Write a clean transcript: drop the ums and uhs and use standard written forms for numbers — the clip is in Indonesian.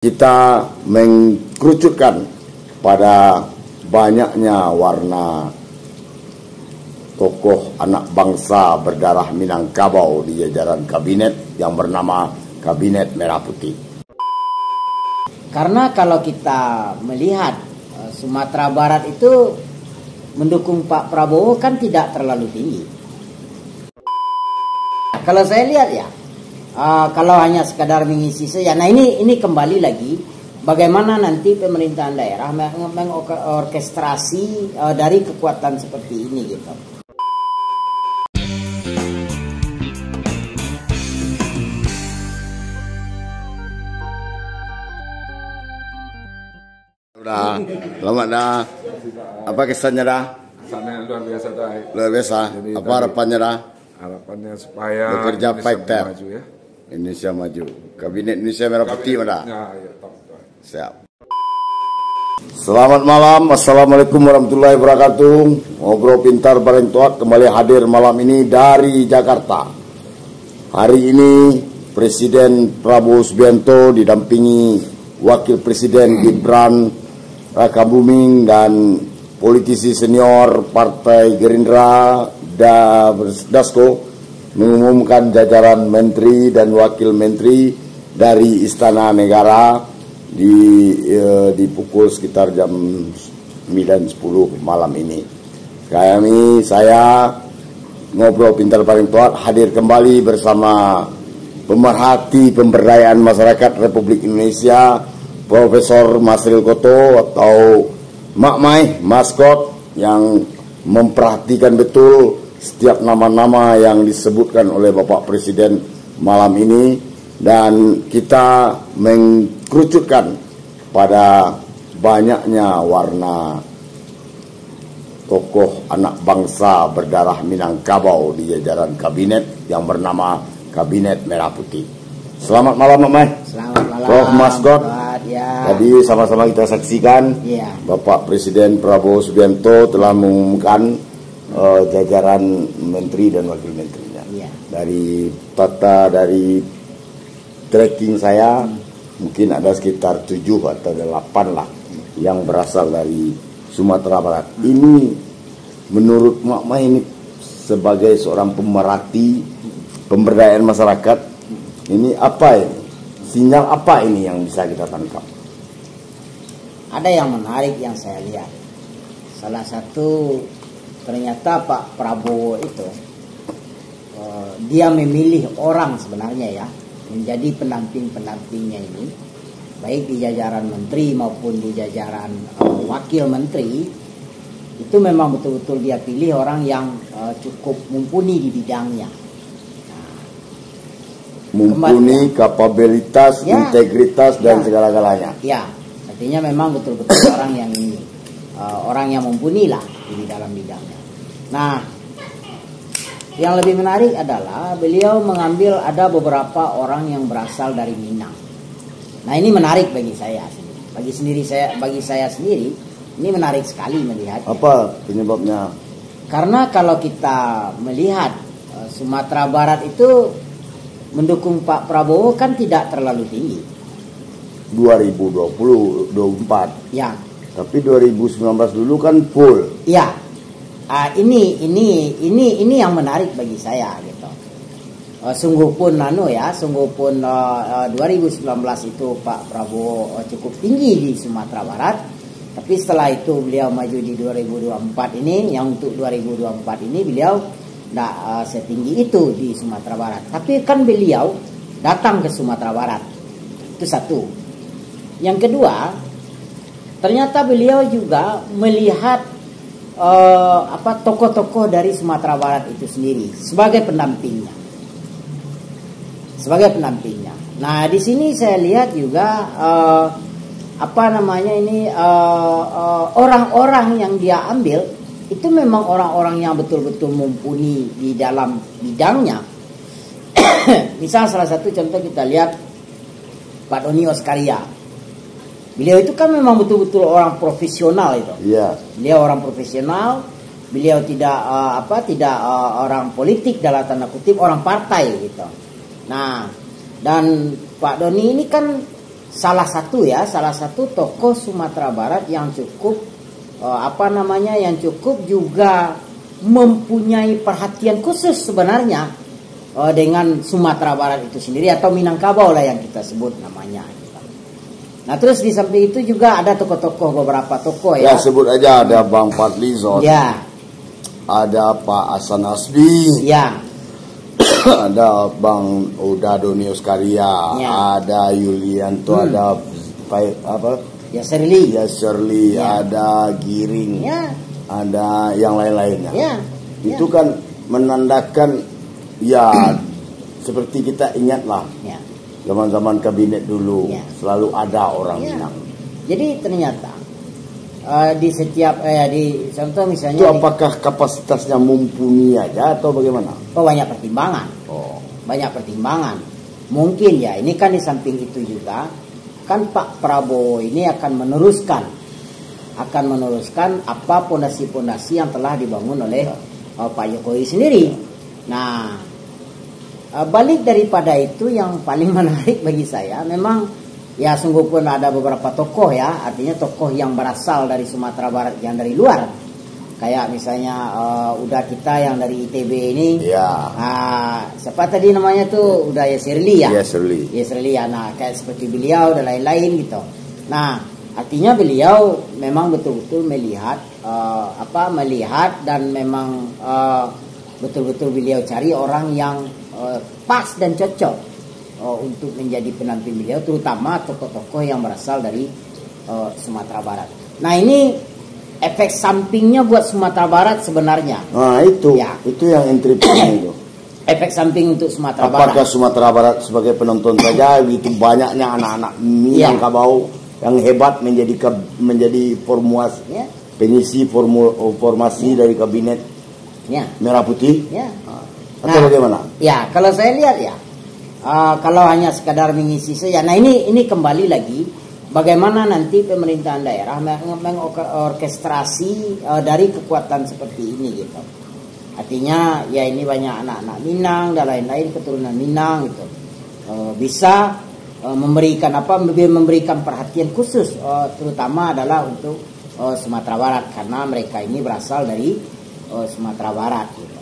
Kita mengkerucutkan pada banyaknya warna tokoh anak bangsa berdarah Minangkabau di jajaran kabinet yang bernama Kabinet Merah Putih. Karena kalau kita melihat Sumatera Barat itu mendukung Pak Prabowo kan tidak terlalu tinggi. Kalau saya lihat ya, kalau hanya sekadar mengisi saja. Nah ini kembali lagi bagaimana nanti pemerintahan daerah mengorkestrasi dari kekuatan seperti ini gitu. Udah, selamat dah. Apa kesannya dah? Kesannya luar biasa dah. Luar biasa. Jadi, apa harapannya dah? Harapannya supaya bekerja fighter maju ya. Indonesia maju. Kabinet Indonesia Merah Putih mana? Ya, top. Siap. Selamat malam. Assalamualaikum warahmatullahi wabarakatuh. Ngobrol pintar bareng tuat kembali hadir malam ini dari Jakarta. Hari ini Presiden Prabowo Subianto didampingi Wakil Presiden Gibran Rakabuming dan politisi senior Partai Gerindra Dasko mengumumkan jajaran menteri dan wakil menteri dari Istana Negara di pukul sekitar jam 9.10 malam ini. Saya ngobrol pintar paling tuat hadir kembali bersama pemerhati pemberdayaan masyarakat Republik Indonesia Profesor Masril Koto atau Mak Mai maskot yang memperhatikan betul setiap nama-nama yang disebutkan oleh Bapak Presiden malam ini, dan kita mengkerucutkan pada banyaknya warna tokoh anak bangsa berdarah Minangkabau di jajaran kabinet yang bernama Kabinet Merah Putih. Selamat malam Mak Mai. Selamat malam Prof Maskot. Ya. Tadi sama-sama kita saksikan Ya. Bapak Presiden Prabowo Subianto telah mengumumkan jajaran menteri dan wakil menterinya. Ya. Dari tracking saya mungkin ada sekitar 7 atau 8 lah yang berasal dari Sumatera Barat. Ini menurut Mak Mai ini sebagai seorang pemerhati pemberdayaan masyarakat, ini apa ini? Sinyal apa ini yang bisa kita tangkap? Ada yang menarik yang saya lihat. Salah satu, ternyata Pak Prabowo itu dia memilih orang sebenarnya ya menjadi pendamping-pendampingnya ini, baik di jajaran menteri maupun di jajaran wakil menteri. Itu memang betul-betul dia pilih orang yang cukup mumpuni di bidangnya. Mumpuni, kapabilitas, ya, integritas dan ya, segala-galanya. Ya, artinya memang betul-betul orang yang ini, orang yang mumpuni lah di dalam bidangnya. Nah, yang lebih menarik adalah beliau mengambil ada beberapa orang yang berasal dari Minang. Nah, ini menarik bagi saya sendiri, ini menarik sekali melihat. Apa penyebabnya? Karena kalau kita melihat Sumatera Barat itu mendukung Pak Prabowo kan tidak terlalu tinggi. 2024. Ya. Tapi 2019 dulu kan full. Ya. Ini yang menarik bagi saya gitu. Sungguh pun 2019 itu Pak Prabowo cukup tinggi di Sumatera Barat. Tapi setelah itu beliau maju di 2024 ini, yang untuk 2024 ini beliau tidak setinggi itu di Sumatera Barat. Tapi kan beliau datang ke Sumatera Barat. Itu satu. Yang kedua, ternyata beliau juga melihat tokoh-tokoh dari Sumatera Barat itu sendiri sebagai pendampingnya. Nah, di sini saya lihat juga orang-orang yang dia ambil itu memang orang-orang yang betul-betul mumpuni di dalam bidangnya. Misal salah satu contoh kita lihat Pak Doni Oskaria. Beliau itu kan memang betul-betul orang profesional itu. Iya. Beliau orang profesional. Beliau tidak orang politik dalam tanda kutip, orang partai gitu. Nah, dan Pak Doni ini kan salah satu tokoh Sumatera Barat yang cukup yang cukup juga mempunyai perhatian khusus sebenarnya dengan Sumatera Barat itu sendiri, atau Minangkabau lah yang kita sebut namanya. Nah terus di samping itu juga ada beberapa tokoh ya. Ya sebut aja, ada Bang Fadlizon. Ya. Ada Pak Hasan Asbi. Ya. Ada Bang Uda Doni Oskaria. Ya. Ada Yulianto. Ada Ya Shirley. Ya. Ada Giring. Ya. Ada yang lain-lainnya. Ya. Itu kan menandakan ya seperti kita ingatlah. Ya. Zaman-zaman kabinet dulu selalu ada orang Minang. Jadi ternyata di setiap di contoh misalnya itu apakah kapasitasnya mumpuni aja atau bagaimana? Banyak pertimbangan. Banyak pertimbangan. Mungkin ya ini kan di samping itu juga kan Pak Prabowo ini akan meneruskan apa pondasi-pondasi yang telah dibangun oleh Pak Jokowi sendiri. Nah, balik daripada itu yang paling menarik bagi saya memang ya sungguh pun ada beberapa tokoh ya, artinya tokoh yang berasal dari Sumatera Barat yang dari luar. Kayak misalnya udah kita yang dari ITB ini. Ya. Siapa tadi namanya tuh? Udah Shirley ya? Ya Shirley. Ya Shirley ya. Nah, kayak seperti beliau dan lain-lain gitu. Nah, artinya beliau memang betul-betul melihat dan memang betul-betul beliau cari orang yang pas dan cocok untuk menjadi pendamping beliau, terutama tokoh-tokoh yang berasal dari Sumatera Barat. Nah ini efek sampingnya buat Sumatera Barat sebenarnya. Nah itu, itu yang intriguing itu. Efek samping untuk Sumatera Barat. Apakah Sumatera Barat sebagai penonton saja, itu banyaknya anak-anak Minangkabau yang hebat menjadi pengisi formasi dari kabinet merah putih. Atau bagaimana? Ya, kalau saya lihat ya, kalau hanya sekadar mengisi saja. Nah ini kembali lagi. Bagaimana nanti pemerintahan daerah mengorkestrasi dari kekuatan seperti ini gitu. Artinya ya ini banyak anak-anak Minang dan lain-lain keturunan Minang gitu. Bisa memberikan perhatian khusus terutama adalah untuk Sumatera Barat karena mereka ini berasal dari Sumatera Barat gitu.